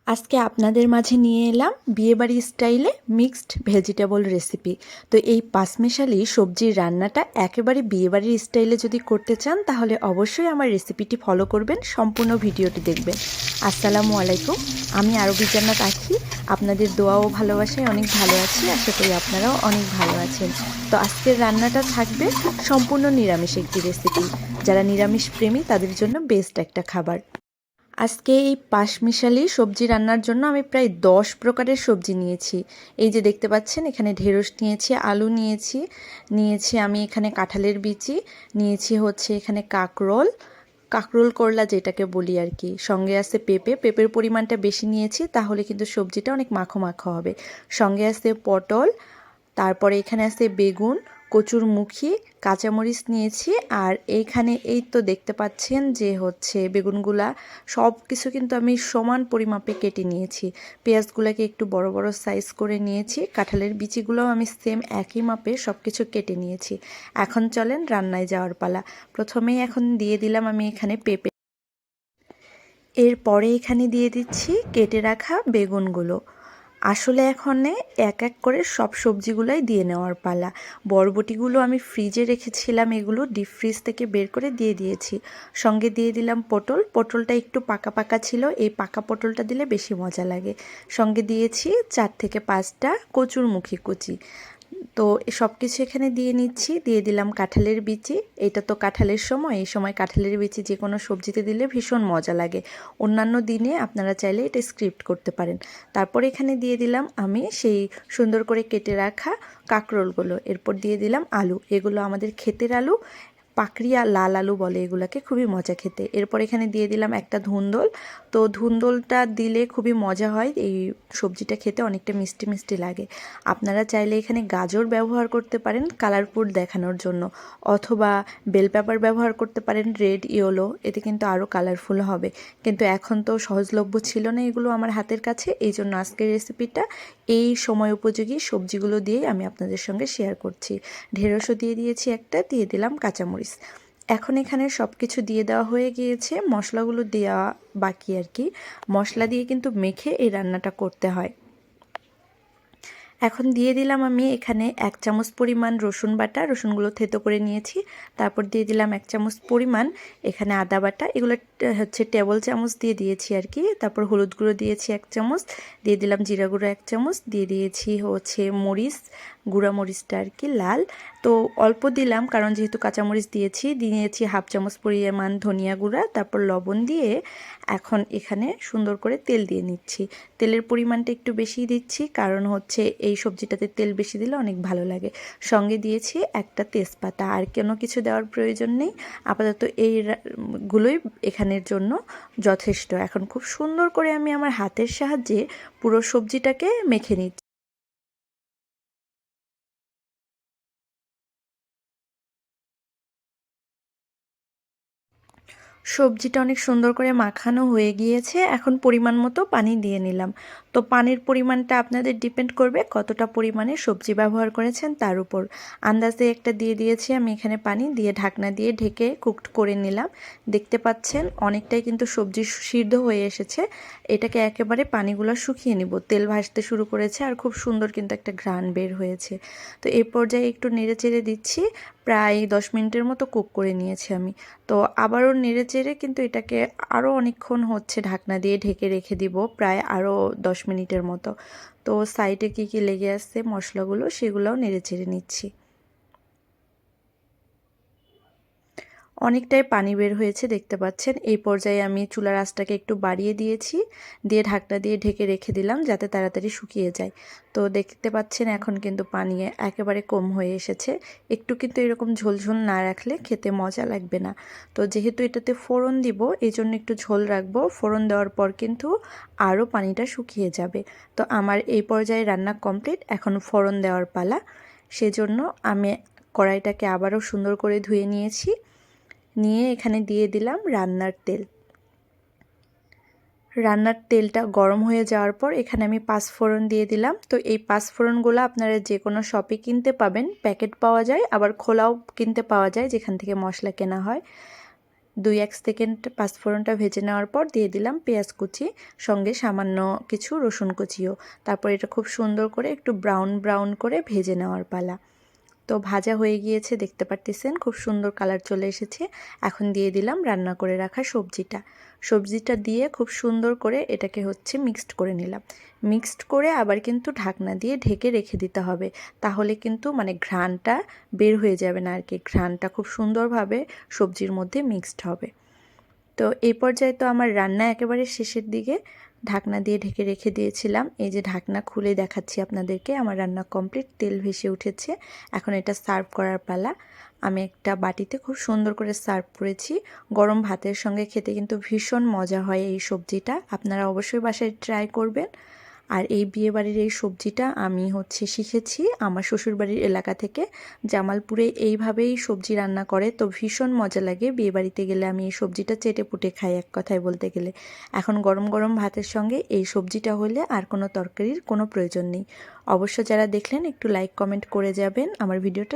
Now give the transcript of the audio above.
আজকে আপনাদের মাঝে নিয়ে এলাম বিয়েবাড়ি স্টাইলে মিক্সড ভেজিটেবল রেসিপি। তো এই পাঁচমেশালি সবজির রান্নাটা একেবারে বিয়েবাড়ির স্টাইলে যদি করতে চান তাহলে অবশ্যই আমার রেসিপিটি ফলো করবেন, সম্পূর্ণ ভিডিওটি দেখবেন। আসসালামু আলাইকুম, আমি আরবি জান্নাত আঁখি। আপনাদের দোয়া ও ভালোবাসায় অনেক ভালো আছি, আশা করি আপনারাও অনেক ভালো আছেন। তো আজকের রান্নাটা থাকবে সম্পূর্ণ নিরামিষ একটি রেসিপি। যারা নিরামিষ প্রেমী তাদের জন্য বেস্ট একটা খাবার। আজকে এই পাঁচমিশালি সবজি রান্নার জন্য আমি প্রায় 10 প্রকারের সবজি নিয়েছি। এই যে দেখতে পাচ্ছেন, এখানে ঢেঁড়স নিয়েছি, আলু নিয়েছি আমি এখানে কাঁঠালের বিচি, নিয়েছি হচ্ছে এখানে কাঁকরোল করলা যেটাকে বলি আর কি। সঙ্গে আছে পেঁপের পরিমাণটা বেশি নিয়েছি, তাহলে কিন্তু সবজিটা অনেক মাখো মাখো হবে। সঙ্গে আছে পটল, তারপরে এখানে আছে বেগুন, কচুরমুখী, কাঁচামরিচ নিয়েছি। আর এইখানে এই তো দেখতে পাচ্ছেন যে হচ্ছে বেগুনগুলা সব কিছু কিন্তু আমি সমান পরিমাপে কেটে নিয়েছি। পেঁয়াজগুলোকে একটু বড় বড় সাইজ করে নিয়েছি। কাঁঠালের বিচিগুলোও আমি সেম একই মাপে সব কিছু কেটে নিয়েছি। এখন চলেন রান্নায় যাওয়ার পালা। প্রথমেই এখন দিয়ে দিলাম আমি এখানে পেঁপে, এরপরে এখানে দিয়ে দিচ্ছি কেটে রাখা বেগুনগুলো। আসলে এখানে এক এক করে সব সবজিগুলোই দিয়ে নেওয়ার পালা। বরবটিগুলো আমি ফ্রিজে রেখেছিলাম, এগুলো ডিপ ফ্রিজ থেকে বের করে দিয়ে দিয়েছি। সঙ্গে দিয়ে দিলাম পটলটা একটু পাকা পাকা ছিল, এই পাকা পটলটা দিলে বেশি মজা লাগে। সঙ্গে দিয়েছি 4 থেকে 5টা কচুরমুখী কুচি। তো সব কিছু এখানে দিয়ে নিচ্ছি। দিয়ে দিলাম কাঁঠালের বিচি। এটা তো কাঁঠালের সময়, এই সময় কাঁঠালের বিচি যে কোনো সবজিতে দিলে ভীষণ মজা লাগে। অন্যান্য দিনে আপনারা চাইলে এটা স্কিপ করতে পারেন। তারপর এখানে দিয়ে দিলাম আমি সেই সুন্দর করে কেটে রাখা কাঁকরোলগুলো। এরপর দিয়ে দিলাম আলু, এগুলো আমাদের ক্ষেতের আলু, পাকড়িয়া লাল আলু বলে এগুলাকে, খুবই মজা খেতে। এরপর এখানে দিয়ে দিলাম একটা ধুন্দল। তো ধুন্দলটা দিলে খুবই মজা হয়, এই সবজিটা খেতে অনেকটা মিষ্টি মিষ্টি লাগে। আপনারা চাইলে এখানে গাজর ব্যবহার করতে পারেন কালারফুল দেখানোর জন্য, অথবা বেল পেপার ব্যবহার করতে পারেন রেড ইয়েলো, এতে কিন্তু আরও কালারফুল হবে। কিন্তু এখন তো সহজলভ্য ছিল না এগুলো আমার হাতের কাছে, এই জন্য আজকের রেসিপিটা এই সময় উপযোগী সবজিগুলো দিয়েই আমি আপনাদের সঙ্গে শেয়ার করছি। ঢেঁড়সও দিয়ে দিয়েছি একটা, দিয়ে দিলাম কাঁচামরিচ। এখন এখানে সব কিছু দিয়ে দেওয়া হয়ে গিয়েছে, মশলাগুলো দেওয়া বাকি আর কি। মশলা দিয়ে কিন্তু মেখে এই রান্নাটা করতে হয়। এখন দিয়ে দিলাম আমি এখানে 1 চামচ পরিমাণ রসুন বাটা, রসুনগুলো থেতো করে নিয়েছি। তারপর দিয়ে দিলাম 1 চামচ পরিমাণ এখানে আদা বাটা, এগুলো হচ্ছে টেবিল চামচ দিয়ে দিয়েছি আর কি। তারপর হলুদ গুঁড়ো দিয়েছি 1 চামচ, দিয়ে দিলাম জিরা গুঁড়ো 1 চামচ, দিয়ে দিয়েছি হচ্ছে মরিচ, গুঁড়া মরিচটা আর কি লাল। তো অল্প দিলাম কারণ যেহেতু কাঁচামরিচ দিয়েছি 1/2 চামচ পরিমাণ ধনিয়া গুঁড়া, তারপর লবণ দিয়ে এখন এখানে সুন্দর করে তেল দিয়ে নিচ্ছি। তেলের পরিমাণটা একটু বেশি দিচ্ছি, কারণ হচ্ছে এই সবজিটাতে তেল বেশি দিলে অনেক ভালো লাগে। সঙ্গে দিয়েছি একটা তেজপাতা, আর কোনো কিছু দেওয়ার প্রয়োজন নেই। আপাতত এইগুলোই এখানের জন্য যথেষ্ট। এখন খুব সুন্দর করে আমি আমার হাতের সাহায্যে পুরো সবজিটাকে মেখে নিচ্ছি। সবজিটা অনেক সুন্দর করে মাখানো হয়ে গিয়েছে, এখন পরিমাণ মতো পানি দিয়ে নিলাম। তো পানির পরিমাণটা আপনাদের ডিপেন্ড করবে কতটা পরিমাণে সবজি ব্যবহার করেছেন তার উপর। আন্দাজে একটা দিয়ে দিয়েছি আমি এখানে পানি দিয়ে, ঢাকনা দিয়ে ঢেকে কুকড করে নিলাম। দেখতে পাচ্ছেন অনেকটাই কিন্তু সবজি সিদ্ধ হয়ে এসেছে। এটাকে একেবারে পানিগুলো শুকিয়ে নিব। তেল ভাসতে শুরু করেছে আর খুব সুন্দর কিন্তু একটা ঘ্রাণ বের হয়েছে। তো এই পর্যায়ে একটু নেড়ে চেড়ে দিচ্ছি। প্রায় 10 মিনিটের মতো কুক করে নিয়েছি আমি। তো আবারও নেড়ে চেড়ে কিন্তু এটাকে আরও অনেকক্ষণ হচ্ছে ঢাকনা দিয়ে ঢেকে রেখে দিব, প্রায় আরও 10 মিনিটের মতো। তো সাইডে কী কী লেগে আছে মশলাগুলো সেগুলোও নেড়ে চেড়ে নিচ্ছি। অনেকটাই পানি বের হয়েছে দেখতে পাচ্ছেন। এই পর্যায়ে আমি চুলার আঁচটাকে একটু বাড়িয়ে দিয়েছি, দিয়ে ঢাকনা দিয়ে ঢেকে রেখে দিলাম যাতে তাড়াতাড়ি শুকিয়ে যায়। তো দেখতে পাচ্ছেন এখন কিন্তু পানি একেবারে কম হয়ে এসেছে। একটু কিন্তু এরকম ঝোল না রাখলে খেতে মজা লাগবে না। তো যেহেতু এটাতে ফোড়ন দিব এই জন্য একটু ঝোল রাখবো, ফোড়ন দেওয়ার পর কিন্তু আরও পানিটা শুকিয়ে যাবে। তো আমার এই পর্যায়ে রান্না কমপ্লিট, এখন ফোড়ন দেওয়ার পালা। সেজন্য আমি কড়াইটাকে আবারও সুন্দর করে ধুয়ে নিয়েছি, নিয়ে এখানে দিয়ে দিলাম রান্নার তেল। রান্নার তেলটা গরম হয়ে যাওয়ার পর এখানে আমি 5 ফোড়ন দিয়ে দিলাম। তো এই 5 ফোড়নগুলো আপনারা যে কোনো শপে কিনতে পাবেন, প্যাকেট পাওয়া যায়, আবার খোলাও কিনতে পাওয়া যায় যেখান থেকে মশলা কেনা হয়। 2-1 সেকেন্ড পাঁচফোড়নটা ভেজে নেওয়ার পর দিয়ে দিলাম পেঁয়াজ কুচি, সঙ্গে সামান্য কিছু রসুন কুচিও। তারপর এটা খুব সুন্দর করে একটু ব্রাউন ব্রাউন করে ভেজে নেওয়ার পালা। তো ভাজা হয়ে গিয়েছে, দেখতে পারতেছেন খুব সুন্দর কালার চলে এসেছে। এখন দিয়ে দিলাম রান্না করে রাখা সবজিটা দিয়ে খুব সুন্দর করে এটাকে মিক্সড করে নিলাম। মিক্সড করে আবার কিন্তু ঢাকনা দিয়ে ঢেকে রেখে দিতে হবে, তাহলে কিন্তু মানে ঘ্রাণটা বের হয়ে যাবে না আর কি, ঘ্রাণটা খুব সুন্দরভাবে সবজির মধ্যে মিক্সড হবে। তো এই পর্যায়ে তো আমার রান্না একেবারে শেষের দিকে, ঢাকনা দিয়ে ঢেকে রেখে দিয়েছিলাম। এই যে ঢাকনা খুলে দেখাচ্ছি আপনাদেরকে, আমার রান্না কমপ্লিট, তেল ভেসে উঠেছে। এখন এটা সার্ভ করার পালা। আমি একটা বাটিতে খুব সুন্দর করে সার্ভ করেছি। গরম ভাতের সঙ্গে খেতে কিন্তু ভীষণ মজা হয় এই সবজিটা, আপনারা অবশ্যই বাসায় ট্রাই করবেন। আর এই বিয়েবাড়ির এই সবজিটা আমি শিখেছি আমার শ্বশুরবাড়ির এলাকা থেকে। জামালপুরে এইভাবেই সবজি রান্না করে, তো ভীষণ মজা লাগে। বিয়েবাড়িতে গেলে আমি এই সবজিটা চেটে পুটে খাই এক কথায় বলতে গেলে। এখন গরম গরম ভাতের সঙ্গে এই সবজিটা হলে আর কোনো তরকারির কোনো প্রয়োজন নেই। অবশ্য যারা দেখলেন একটু লাইক কমেন্ট করে যাবেন, আমার ভিডিওটা